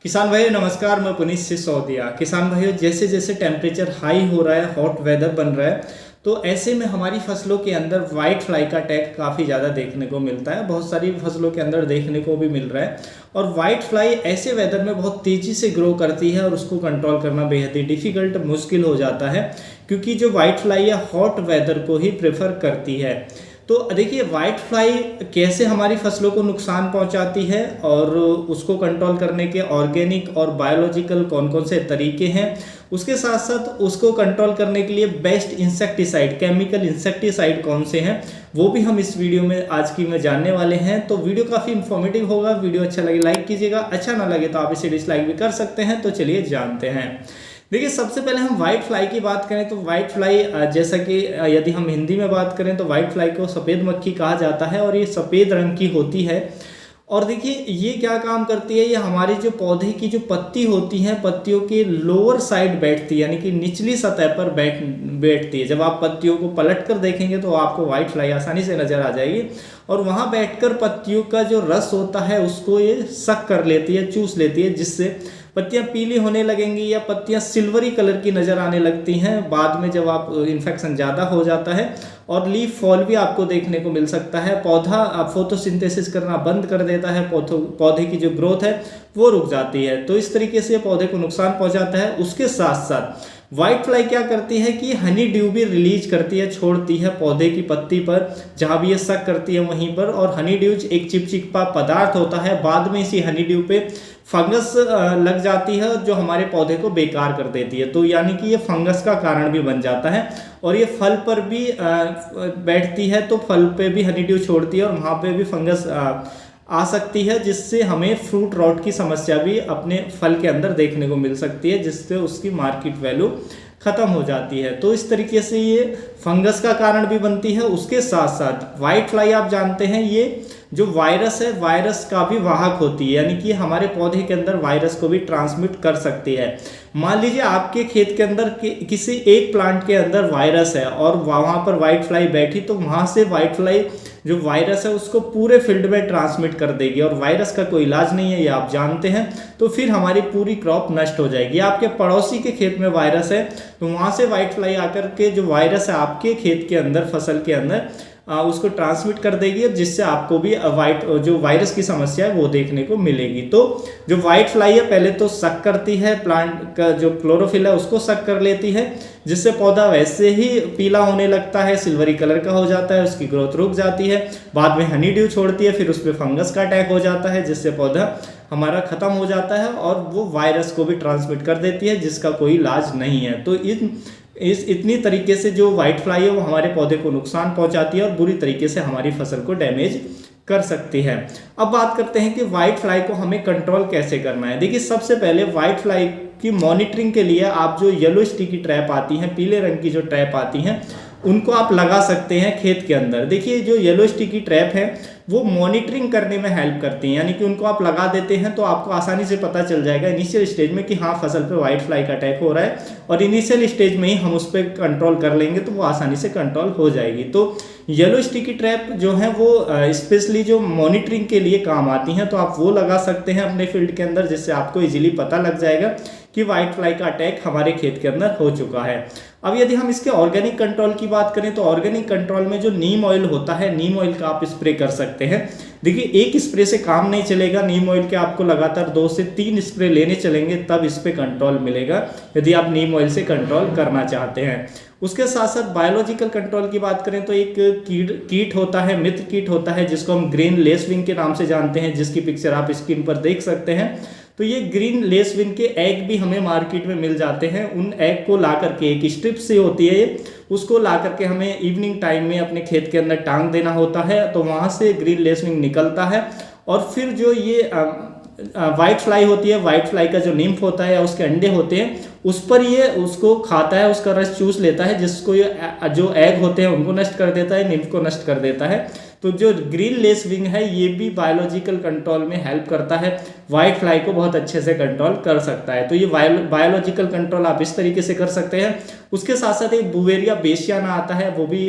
किसान भाइयों नमस्कार, मैं पुनीत सिसोदिया। किसान भाइयों, जैसे जैसे टेम्परेचर हाई हो रहा है, हॉट वेदर बन रहा है, तो ऐसे में हमारी फसलों के अंदर वाइट फ्लाई का अटैक काफ़ी ज़्यादा देखने को मिलता है। बहुत सारी फसलों के अंदर देखने को भी मिल रहा है। और वाइट फ्लाई ऐसे वेदर में बहुत तेज़ी से ग्रो करती है और उसको कंट्रोल करना बेहद ही डिफ़िकल्ट, मुश्किल हो जाता है, क्योंकि जो वाइट फ्लाई है हॉट वेदर को ही प्रेफर करती है। तो देखिए, वाइट फ्लाई कैसे हमारी फसलों को नुकसान पहुंचाती है और उसको कंट्रोल करने के ऑर्गेनिक और बायोलॉजिकल कौन कौन से तरीके हैं, उसके साथ साथ उसको कंट्रोल करने के लिए बेस्ट इंसेक्टिसाइड, केमिकल इंसेक्टिसाइड कौन से हैं, वो भी हम इस वीडियो में आज की में जानने वाले हैं। तो वीडियो काफ़ी इन्फॉर्मेटिव होगा। वीडियो अच्छा लगे लाइक कीजिएगा, अच्छा ना लगे तो आप इसे डिसलाइक भी कर सकते हैं। तो चलिए जानते हैं। देखिए, सबसे पहले हम वाइट फ्लाई की बात करें तो वाइट फ्लाई, जैसा कि यदि हम हिंदी में बात करें तो वाइट फ्लाई को सफ़ेद मक्खी कहा जाता है और ये सफ़ेद रंग की होती है। और देखिए, ये क्या काम करती है, ये हमारे जो पौधे की जो पत्ती होती हैं, पत्तियों के लोअर साइड बैठती है, यानी कि निचली सतह पर बैठती है। जब आप पत्तियों को पलट कर देखेंगे तो आपको वाइट फ्लाई आसानी से नजर आ जाएगी और वहाँ बैठकर पत्तियों का जो रस होता है उसको ये सक कर लेती है, चूस लेती है, जिससे पत्तियां पीली होने लगेंगी या पत्तियां सिल्वरी कलर की नज़र आने लगती हैं। बाद में जब आप इन्फेक्शन ज़्यादा हो जाता है और लीफ फॉल भी आपको देखने को मिल सकता है, पौधा फोटोसिंथेसिस करना बंद कर देता है, पौधे की जो ग्रोथ है वो रुक जाती है। तो इस तरीके से पौधे को नुकसान पहुंचाता है। उसके साथ साथ व्हाइट फ्लाई क्या करती है कि हनी ड्यू भी रिलीज करती है, छोड़ती है पौधे की पत्ती पर, जहां भी ये सक करती है वहीं पर। और हनी ड्यू एक चिपचिपा पदार्थ होता है, बाद में इसी हनी ड्यू पे फंगस लग जाती है जो हमारे पौधे को बेकार कर देती है। तो यानी कि ये फंगस का कारण भी बन जाता है। और ये फल पर भी बैठती है, तो फल पे भी हनी ड्यू छोड़ती है और वहाँ पे भी फंगस आ सकती है, जिससे हमें फ्रूट रॉट की समस्या भी अपने फल के अंदर देखने को मिल सकती है, जिससे उसकी मार्केट वैल्यू खत्म हो जाती है। तो इस तरीके से ये फंगस का कारण भी बनती है। उसके साथ साथ वाइट फ्लाई, आप जानते हैं, ये जो वायरस है, वायरस का भी वाहक होती है, यानी कि हमारे पौधे के अंदर वायरस को भी ट्रांसमिट कर सकती है। मान लीजिए आपके खेत के अंदर किसी एक प्लांट के अंदर वायरस है और वहां पर वाइट फ्लाई बैठी, तो वहां से वाइट फ्लाई जो वायरस है उसको पूरे फील्ड में ट्रांसमिट कर देगी और वायरस का कोई इलाज नहीं है, ये आप जानते हैं। तो फिर हमारी पूरी क्रॉप नष्ट हो जाएगी। आपके पड़ोसी के खेत में वायरस है तो वहां से वाइट फ्लाई आकर के जो वायरस है आपके खेत के अंदर, फसल के अंदर उसको ट्रांसमिट कर देगी, जिससे आपको भी जो वायरस की समस्या है वो देखने को मिलेगी। तो जो वाइट फ्लाई है पहले तो सक करती है, प्लांट का जो क्लोरोफिल है उसको सक कर लेती है, जिससे पौधा वैसे ही पीला होने लगता है, सिल्वरी कलर का हो जाता है, उसकी ग्रोथ रुक जाती है। बाद में हनी ड्यू छोड़ती है, फिर उस पर फंगस का अटैक हो जाता है, जिससे पौधा हमारा खत्म हो जाता है और वो वायरस को भी ट्रांसमिट कर देती है, जिसका कोई इलाज नहीं है। तो इतनी तरीके से जो वाइट फ्लाई है वो हमारे पौधे को नुकसान पहुंचाती है और बुरी तरीके से हमारी फसल को डैमेज कर सकती है। अब बात करते हैं कि वाइट फ्लाई को हमें कंट्रोल कैसे करना है। देखिए, सबसे पहले वाइट फ्लाई की मॉनिटरिंग के लिए आप जो येलो स्टिकी ट्रैप आती हैं, पीले रंग की जो ट्रैप आती हैं, उनको आप लगा सकते हैं खेत के अंदर। देखिए, जो येलो स्टिकी ट्रैप है वो मॉनिटरिंग करने में हेल्प करती हैं, यानी कि उनको आप लगा देते हैं तो आपको आसानी से पता चल जाएगा इनिशियल स्टेज में कि हाँ, फसल पे वाइट फ्लाई का अटैक हो रहा है, और इनिशियल स्टेज में ही हम उस पर कंट्रोल कर लेंगे तो वो आसानी से कंट्रोल हो जाएगी। तो येलो स्टिकी ट्रैप जो है वो स्पेशली जो मॉनिटरिंग के लिए काम आती हैं, तो आप वो लगा सकते हैं अपने फील्ड के अंदर, जिससे आपको इजीली पता लग जाएगा कि वाइट फ्लाई का अटैक हमारे खेत के अंदर हो चुका है। अब यदि हम इसके ऑर्गेनिक कंट्रोल की बात करें तो ऑर्गेनिक कंट्रोल में जो नीम ऑयल होता है, नीम ऑयल का आप स्प्रे कर सकते हैं। देखिए, एक स्प्रे से काम नहीं चलेगा, नीम ऑयल के आपको लगातार 2 से 3 स्प्रे लेने चलेंगे, तब इस पे कंट्रोल मिलेगा, यदि आप नीम ऑयल से कंट्रोल करना चाहते हैं। उसके साथ साथ बायोलॉजिकल कंट्रोल की बात करें तो एक कीट होता है, मित्र कीट होता है, जिसको हम ग्रीन लेसविंग के नाम से जानते हैं, जिसकी पिक्चर आप स्क्रीन पर देख सकते हैं। तो ये ग्रीन लेसविन के एग भी हमें मार्केट में मिल जाते हैं। उन एग को ला करके, एक स्ट्रिप से होती है ये, उसको ला करके हमें इवनिंग टाइम में अपने खेत के अंदर टांग देना होता है, तो वहाँ से ग्रीन लेसविन निकलता है। और फिर जो ये वाइट फ्लाई होती है, वाइट फ्लाई का जो निम्फ होता है या उसके अंडे होते हैं, उस पर ये उसको खाता है, उसका रस चूस लेता है, जिसको ये जो एग होते हैं उनको नष्ट कर देता है, निम्फ को नष्ट कर देता है। तो जो ग्रीन लेसविंग है ये भी बायोलॉजिकल कंट्रोल में हेल्प करता है, वाइट फ्लाई को बहुत अच्छे से कंट्रोल कर सकता है। तो ये बायोलॉजिकल कंट्रोल आप इस तरीके से कर सकते हैं। उसके साथ साथ एक बुवेरिया बेसियाना आता है, वो भी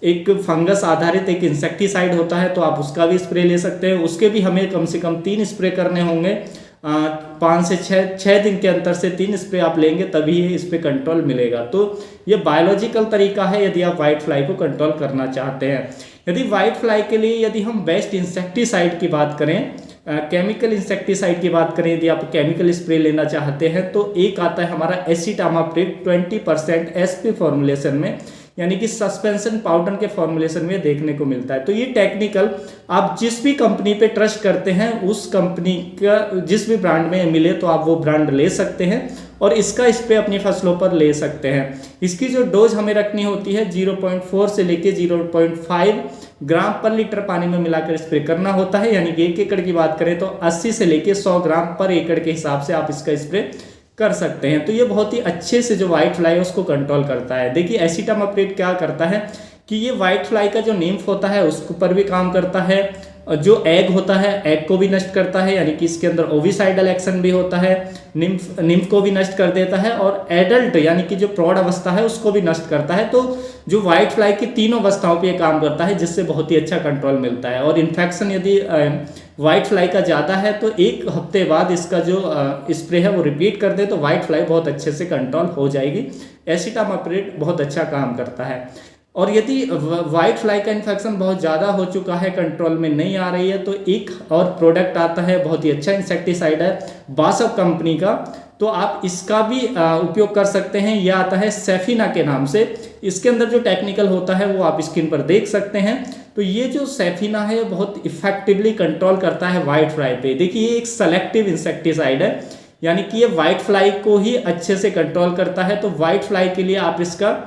एक फंगस आधारित एक इंसेक्टिसाइड होता है, तो आप उसका भी स्प्रे ले सकते हैं। उसके भी हमें कम से कम 3 स्प्रे करने होंगे 5 से 6 दिन के अंतर से 3 स्प्रे आप लेंगे तभी इस पे कंट्रोल मिलेगा। तो ये बायोलॉजिकल तरीका है यदि आप वाइट फ्लाई को कंट्रोल करना चाहते हैं। यदि वाइट फ्लाई के लिए यदि हम बेस्ट इंसेक्टिसाइड की बात करें, केमिकल इंसेक्टिसाइड की बात करें, यदि आप केमिकल स्प्रे लेना चाहते हैं तो एक आता है हमारा एसिटामाप्रिड 20% एसपी फॉर्मुलेशन में, यानी कि सस्पेंशन पाउडर के फॉर्मुलेशन में देखने को मिलता है। तो ये टेक्निकल आप जिस भी कंपनी पे ट्रस्ट करते हैं उस कंपनी का जिस भी ब्रांड में मिले तो आप वो ब्रांड ले सकते हैं और इसका स्प्रे अपनी फसलों पर ले सकते हैं। इसकी जो डोज हमें रखनी होती है 0.4 से लेके 0.5 ग्राम पर लीटर पानी में मिलाकर स्प्रे करना होता है, यानी कि 1 एकड़ की बात करें तो 80 से लेके 100 ग्राम पर एकड़ के हिसाब से आप इसका स्प्रे कर सकते हैं। तो ये बहुत ही अच्छे से जो वाइट फ्लाई है उसको कंट्रोल करता है। देखिए एसिटामाप्रिड क्या करता है कि ये वाइट फ्लाई का जो निम्फ होता है उसके ऊपर भी काम करता है, जो एग होता है एग को भी नष्ट करता है, यानी कि इसके अंदर ओविसाइडल एक्शन भी होता है, निम्फ को भी नष्ट कर देता है और एडल्ट यानी कि जो प्रौढ़ अवस्था है उसको भी नष्ट करता है। तो जो वाइट फ्लाई की तीनों अवस्थाओं पे ये काम करता है जिससे बहुत ही अच्छा कंट्रोल मिलता है। और इन्फेक्शन यदि वाइट फ्लाई का ज़्यादा है तो 1 हफ्ते बाद इसका जो स्प्रे है वो रिपीट कर दे तो वाइट फ्लाई बहुत अच्छे से कंट्रोल हो जाएगी। एसिटामाप्रिड बहुत अच्छा काम करता है। और यदि वाइट फ्लाई का इन्फेक्शन बहुत ज़्यादा हो चुका है, कंट्रोल में नहीं आ रही है, तो एक और प्रोडक्ट आता है, बहुत ही अच्छा इंसेक्टिसाइड है बासव कंपनी का, तो आप इसका भी उपयोग कर सकते हैं। यह आता है सेफिना के नाम से। इसके अंदर जो टेक्निकल होता है वो आप स्क्रीन पर देख सकते हैं। तो ये जो सेफिना है बहुत इफेक्टिवली कंट्रोल करता है वाइट फ्लाई पे। देखिए ये एक सेलेक्टिव इंसेक्टिसाइड है, यानी कि ये वाइट फ्लाई को ही अच्छे से कंट्रोल करता है। तो वाइट फ्लाई के लिए आप इसका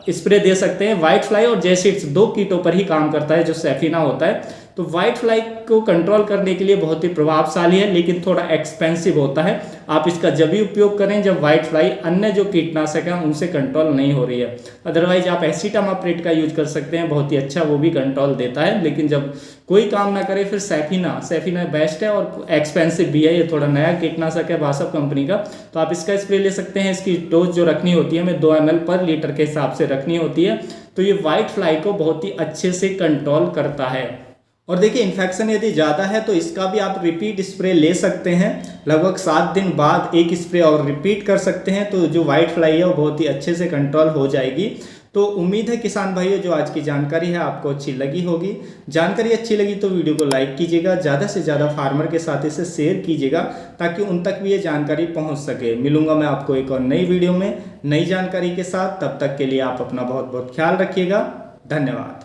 स्प्रे दे सकते हैं। वाइट फ्लाई और जेसिड्स 2 कीटों पर ही काम करता है जो सेफिना होता है। तो वाइट फ्लाई को कंट्रोल करने के लिए बहुत ही प्रभावशाली है, लेकिन थोड़ा एक्सपेंसिव होता है। आप इसका जब भी उपयोग करें जब वाइट फ्लाई अन्य जो कीटनाशक हैं उनसे कंट्रोल नहीं हो रही है। अदरवाइज आप एसिटामाप्रिड का यूज कर सकते हैं, बहुत ही अच्छा वो भी कंट्रोल देता है। लेकिन जब कोई काम ना करे फिर सेफिना बेस्ट है और एक्सपेंसिव भी है। ये थोड़ा नया कीटनाशक है बासव कंपनी का, तो आप इसका स्प्रे ले सकते हैं। इसकी डोज जो रखनी होती है हमें 2 ml पर लीटर के हिसाब से रखनी होती है। तो ये वाइट फ्लाई को बहुत ही अच्छे से कंट्रोल करता है। और देखिए इन्फेक्शन यदि ज़्यादा है तो इसका भी आप रिपीट स्प्रे ले सकते हैं। लगभग 7 दिन बाद एक स्प्रे और रिपीट कर सकते हैं, तो जो वाइट फ्लाई है वो बहुत ही अच्छे से कंट्रोल हो जाएगी। तो उम्मीद है किसान भाइयों जो आज की जानकारी है आपको अच्छी लगी होगी। जानकारी अच्छी लगी तो वीडियो को लाइक कीजिएगा, ज़्यादा से ज़्यादा फार्मर के साथ इसे शेयर कीजिएगा ताकि उन तक भी ये जानकारी पहुंच सके। मिलूंगा मैं आपको एक और नई वीडियो में नई जानकारी के साथ। तब तक के लिए आप अपना बहुत बहुत ख्याल रखिएगा। धन्यवाद।